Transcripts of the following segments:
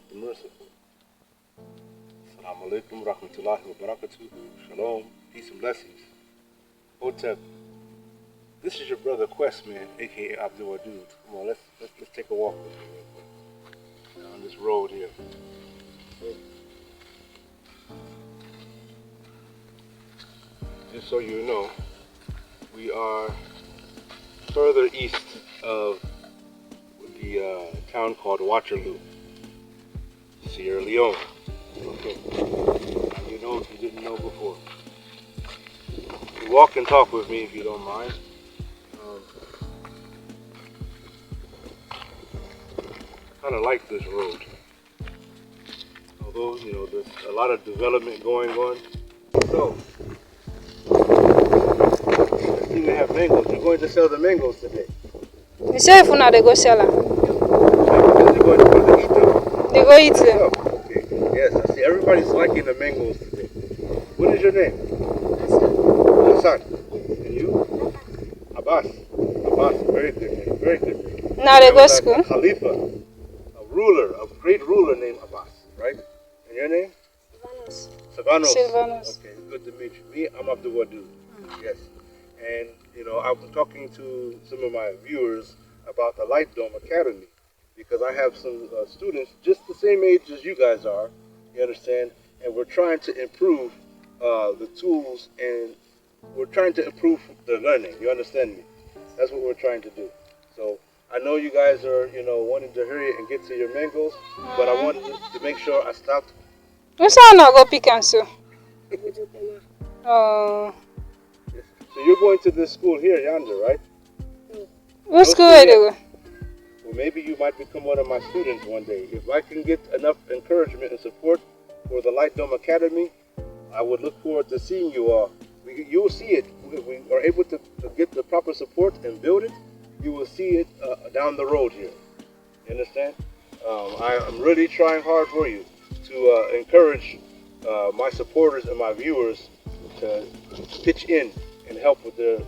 the merciful. Assalamu alaikum rahmatullahi wa barakatuh. Shalom, peace and blessings. Hotep, this is your brother Quest, man, aka Abdul Wadud. Come on, let's take a walk with me real quick down this road here. Just so you know, we are further east of the town called Waterloo, Sierra Leone. Okay, now you know if you didn't know before. You walk and talk with me if you don't mind. Kind of like this road, although you know there's a lot of development going on. So, I see we have mangoes. You're going to sell the mangoes today. You say if not, they go sell them. They're going to eat them. They go eat them. Okay. Yes, I see everybody's liking the mangoes today. What is your name? Hassan. And you? Abbas. Abbas. Very good name. Very good name. Now they go to school. Khalifa, a ruler, a great ruler named Abbas, right? And your name? Silvanos. Silvanos. Okay, good to meet you. Me, I'm Abdul Wadud. Yes. And, you know, I've been talking to some of my viewers about the Light Dome Academy because I have some students just the same age as you guys are, you understand? And we're trying to improve the tools and we're trying to improve the learning, you understand me? That's what we're trying to do. So I know you guys are, you know, wanting to hurry and get to your mangoes, but I wanted to make sure I stopped. What's on go pick and so? Oh. So you're going to this school here, yonder, right? What school are they go? Well, maybe you might become one of my students one day. If I can get enough encouragement and support for the Light Dome Academy, I would look forward to seeing you all. You will see it. If we are able to get the proper support and build it, you will see it down the road here. You understand? I'm really trying hard for you to encourage my supporters and my viewers to pitch in and help with their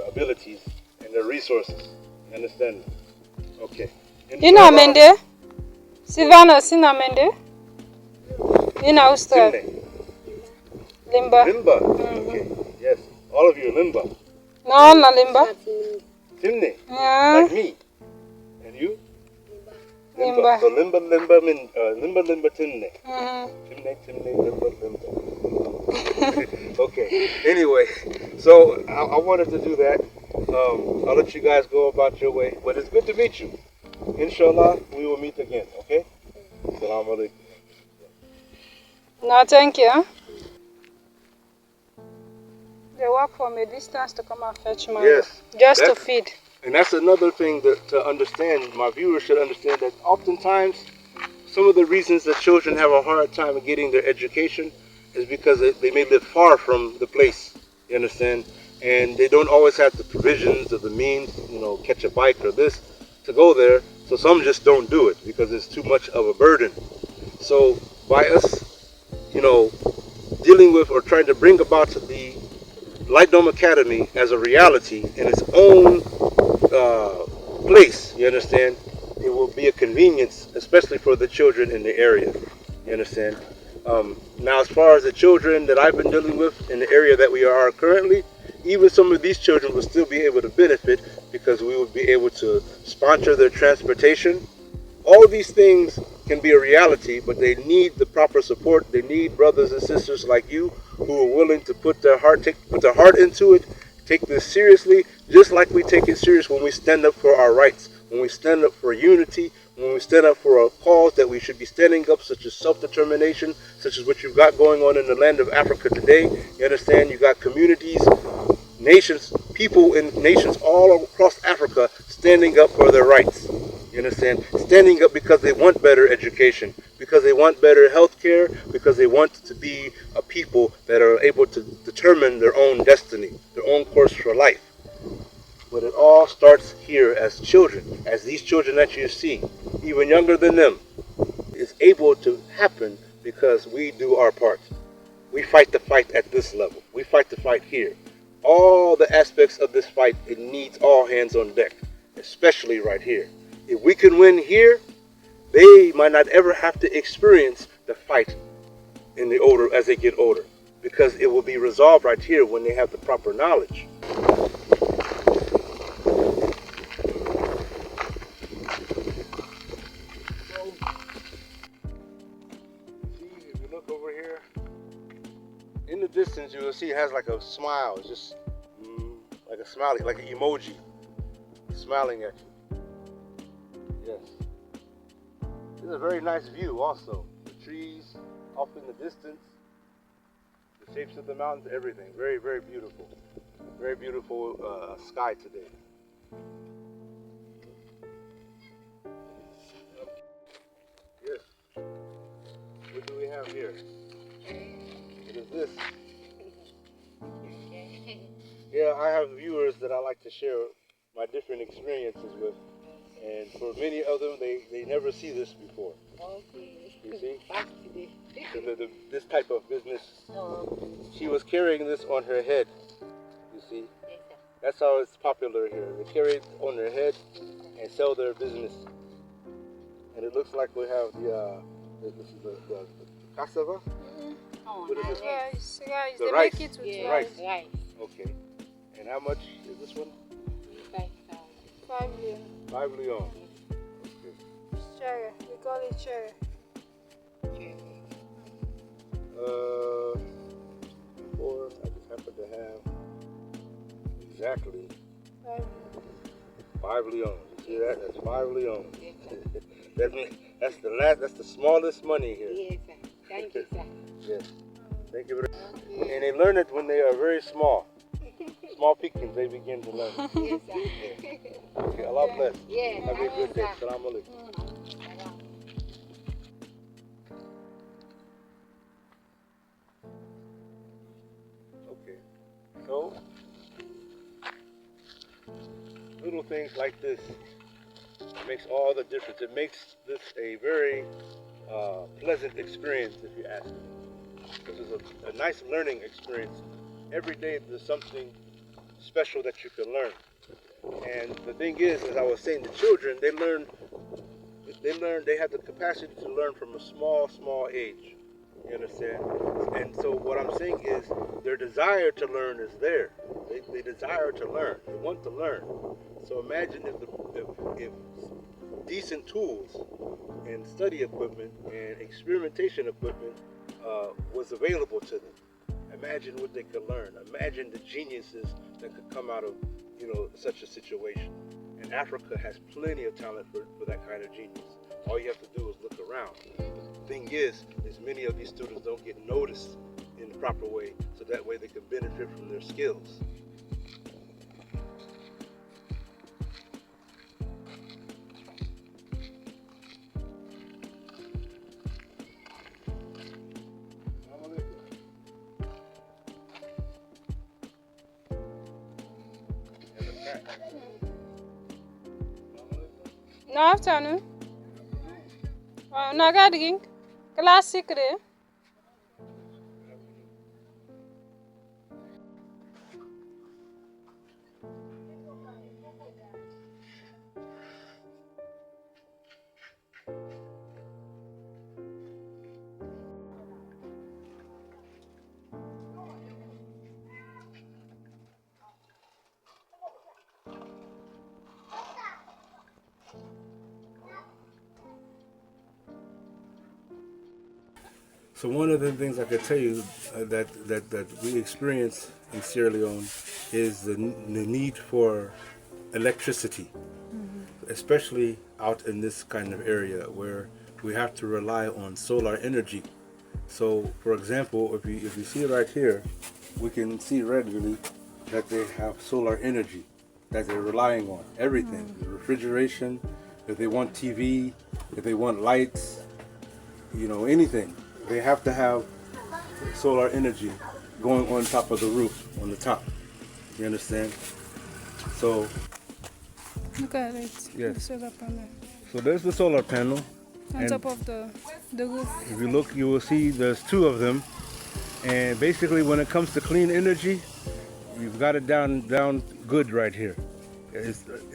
abilities and their resources. You understand? Okay. You know Mende? Silvanos, you know Mende? You know Ustad? Limba. Limba. Okay. Yes. All of you are Limba. No, not Limba. Timne. Yeah. Like me. And you? Limba. So Limba, Timne. Timne, Limba. Okay. Anyway, so I wanted to do that. I'll let you guys go about your way. But it's good to meet you. Inshallah, we will meet again. Okay? Assalamu alaikum. No, thank you. They walk from a distance to come and fetch mango. Yes. Just to feed. And that's another thing that to understand. My viewers should understand that oftentimes some of the reasons that children have a hard time getting their education is because they may live far from the place. You understand? And they don't always have the provisions or the means, you know, catch a bike or this to go there. So some just don't do it because it's too much of a burden. So by us, you know, dealing with or trying to bring about the Light Dome Academy as a reality in its own place, you understand, it will be a convenience, especially for the children in the area, you understand. Now, as far as the children that I've been dealing with in the area that we are currently, even some of these children will still be able to benefit because we will be able to sponsor their transportation. All these things can be a reality, but they need the proper support. They need brothers and sisters like you who are willing to put their heart into it, take this seriously, just like we take it serious when we stand up for our rights, when we stand up for unity, when we stand up for a cause that we should be standing up, such as self-determination, such as what you've got going on in the land of Africa today. You understand? You got communities, nations, people in nations all across Africa standing up for their rights. You understand? Standing up because they want better education, because they want better health care, because they want to be a people that are able to determine their own destiny, their own course for life. But it all starts here as children, as these children that you see, even younger than them, is able to happen because we do our part. We fight the fight at this level. We fight the fight here. All the aspects of this fight, it needs all hands on deck, especially right here. If we can win here, they might not ever have to experience the fight in the older as they get older, because it will be resolved right here when they have the proper knowledge. So, see, if you look over here, in the distance you will see it has like a smile. It's just like a smiley, like an emoji, smiling at you. Yes. This is a very nice view also. The trees off in the distance, the shapes of the mountains, everything. Very, very beautiful. Very beautiful sky today. Yes. What do we have here? What is this? Yeah, I have viewers that I like to share my different experiences with. And for many of them, they never see this before. Okay. You see? Today. This type of business. She was carrying this on her head. You see? Yes, sir. That's how it's popular here. They carry it on their head and sell their business. And it looks like we have this is the cassava. Oh, What is this? Rice, rice. The They rice. make it with yeah, rice. rice. Okay. And how much is this one? 5,000. 5 lien. 5 leon. Okay. Cherry. We call it cherry. Before I just happen to have exactly 5 lien. 5 leon. You see that? That's 5 leon. That's the smallest money here. Yes, sir. Thank you, sir. Yes. Thank you very much. And they learn it when they are very small. Small Pekins, they begin to learn. Yes, sir. Okay, Allah bless. Yeah. Have a good day. Sir. Salam alaikum. Okay. So, little things like this makes all the difference. It makes this a very pleasant experience, if you ask me. This is a nice learning experience. Every day there's something special that you can learn. And the thing is, as I was saying, the children, they have the capacity to learn from a small age. You understand? And so what I'm saying is their desire to learn is there. They desire to learn. They want to learn. So imagine if decent tools and study equipment and experimentation equipment was available to them. Imagine what they could learn. Imagine the geniuses that could come out of, such a situation. And Africa has plenty of talent for that kind of genius. All you have to do is look around. The thing is many of these students don't get noticed in the proper way, so that way they can benefit from their skills. No afternoon. No gathering. Classic day. So one of the things I could tell you that we experience in Sierra Leone is the need for electricity, especially out in this kind of area where we have to rely on solar energy. So, for example, if you see right here, we can see readily that they have solar energy that they're relying on. Everything, the refrigeration, if they want TV, if they want lights, anything. They have to have solar energy going on top of the roof, on the top. You understand? So, Look at it. Yes. The solar panel. so there's the solar panel. On And- top of the roof. If you look, you will see there's two of them. And basically, when it comes to clean energy, you've got it down good right here.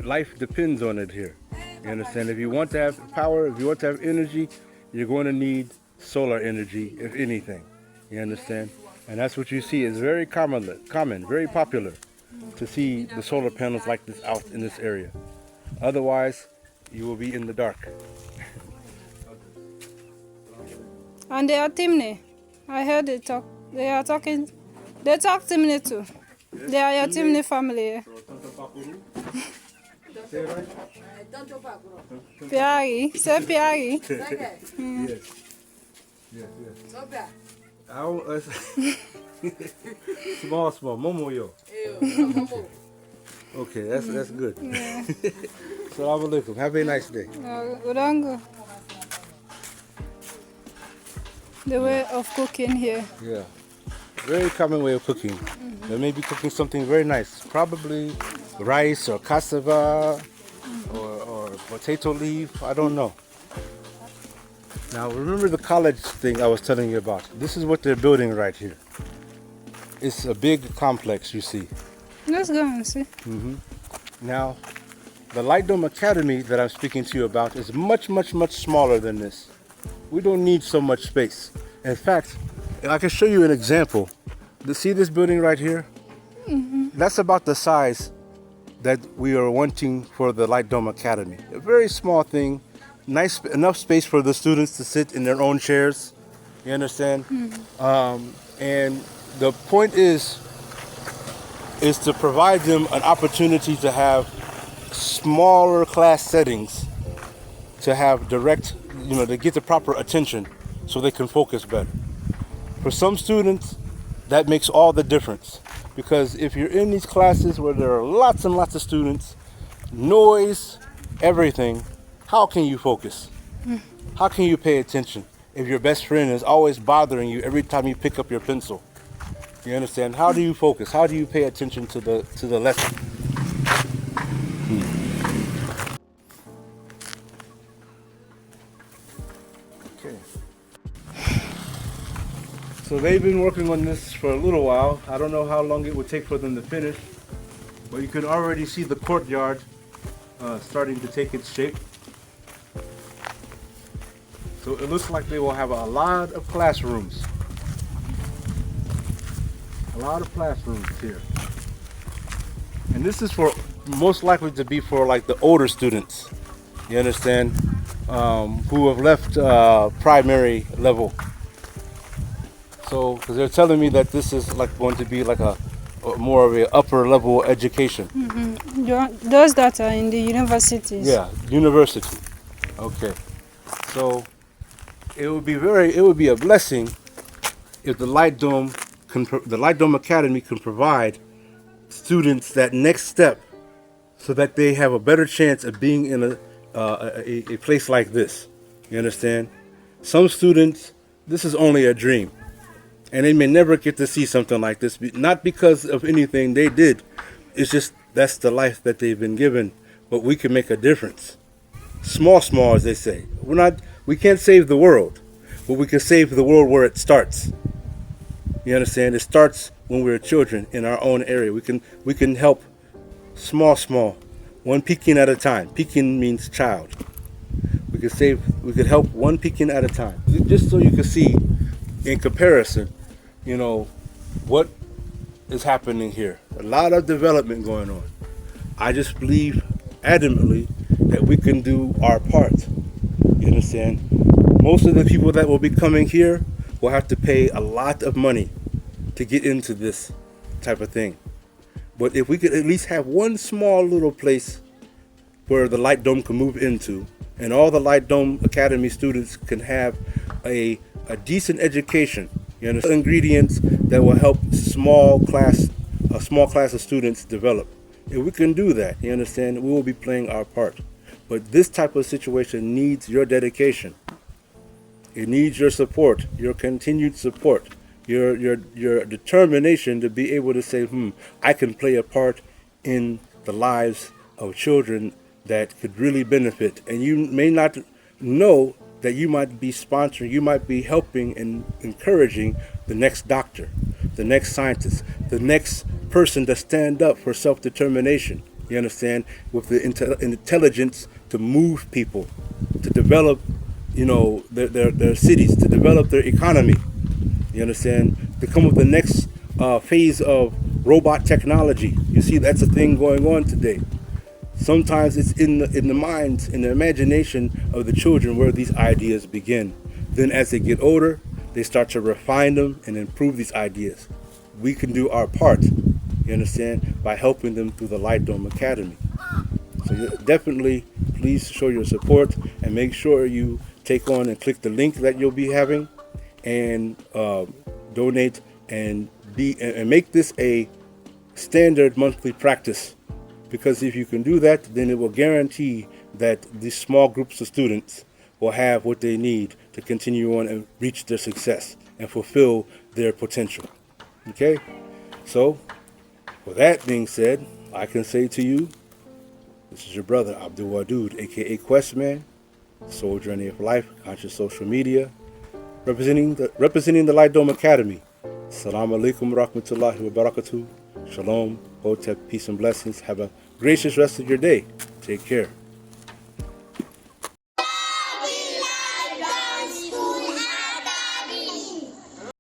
Life depends on it here. You understand? If you want to have power, if you want to have energy, you're going to need solar energy, if anything. You understand? And that's what you see is very common, very popular to see the solar panels like this out in this area. Otherwise, you will be in the dark. And they are Timney. I heard they talk. They are talking. They talk Timney too. They are your Timney family. Piari, say Piari. Yes. Small, Momo yo. Okay, that's good. Yeah. Assalamu alaikum. Have a nice day. Urango. The way of cooking here. Yeah. Very common way of cooking. They may be cooking something very nice. Probably rice or cassava or potato leaf. I don't know. Now remember the college thing I was telling you about. This is what they're building right here. It's a big complex, you see. Let's go and see. Now, the Light Dome Academy that I'm speaking to you about is much smaller than this. We don't need so much space. In fact, I can show you an example. See this building right here? That's about the size that we are wanting for the Light Dome Academy. A very small thing, nice enough space for the students to sit in their own chairs. You understand? And the point is to provide them an opportunity to have smaller class settings, to have direct, to get the proper attention so they can focus better. For some students, that makes all the difference, because if you're in these classes where there are lots and lots of students, noise, everything, how can you focus? How can you pay attention if your best friend is always bothering you every time you pick up your pencil? You understand? How do you focus? How do you pay attention to the lesson? Okay. So they've been working on this for a little while. I don't know how long it would take for them to finish, but you can already see the courtyard starting to take its shape. So it looks like they will have a lot of classrooms. A lot of classrooms here. And this is for most likely to be for like the older students, you understand, who have left primary level. So, because they're telling me that this is like going to be like a more of a upper level education. Those that are in the universities. Yeah, university. Okay. So it would be a blessing if the Light Dome Academy can provide students that next step, so that they have a better chance of being in a place like this. You understand? Some students, this is only a dream, and they may never get to see something like this. Not because of anything they did. It's just that's the life that they've been given. But we can make a difference. Small, as they say. We can't save the world, but we can save the world where it starts. You understand? It starts when we're children in our own area. We can help small, one Pekin at a time. Pekin means child. We could help one Pekin at a time. Just so you can see in comparison, what is happening here. A lot of development going on. I just believe adamantly that we can do our part. You understand? Most of the people that will be coming here will have to pay a lot of money to get into this type of thing. But if we could at least have one small little place where the Light Dome can move into, and all the Light Dome Academy students can have a decent education, ingredients that will help a small class of students develop. If we can do that, you understand, we will be playing our part. But this type of situation needs your dedication. It needs your support, your continued support, your determination to be able to say, I can play a part in the lives of children that could really benefit. And you may not know that you might be sponsoring, you might be helping and encouraging the next doctor, the next scientist, the next person to stand up for self-determination, you understand, with the intelligence to move people, to develop, their cities, to develop their economy. You understand? To come with the next phase of robot technology. You see, that's a thing going on today. Sometimes it's in the minds, in the imagination of the children where these ideas begin. Then as they get older, they start to refine them and improve these ideas. We can do our part, you understand, by helping them through the Light Dome Academy. So definitely, please show your support and make sure you take on and click the link that you'll be having and donate and make this a standard monthly practice. Because if you can do that, then it will guarantee that these small groups of students will have what they need to continue on and reach their success and fulfill their potential. Okay? So, with that being said, I can say to you, this is your brother, Abdul Wadud, aka Questman, Soul Journey of Life, Conscious Social Media, representing the Light Dome Academy. Assalamu alaikum wa rahmatullahi wa barakatuh. Shalom, Hotep, peace and blessings. Have a gracious rest of your day. Take care.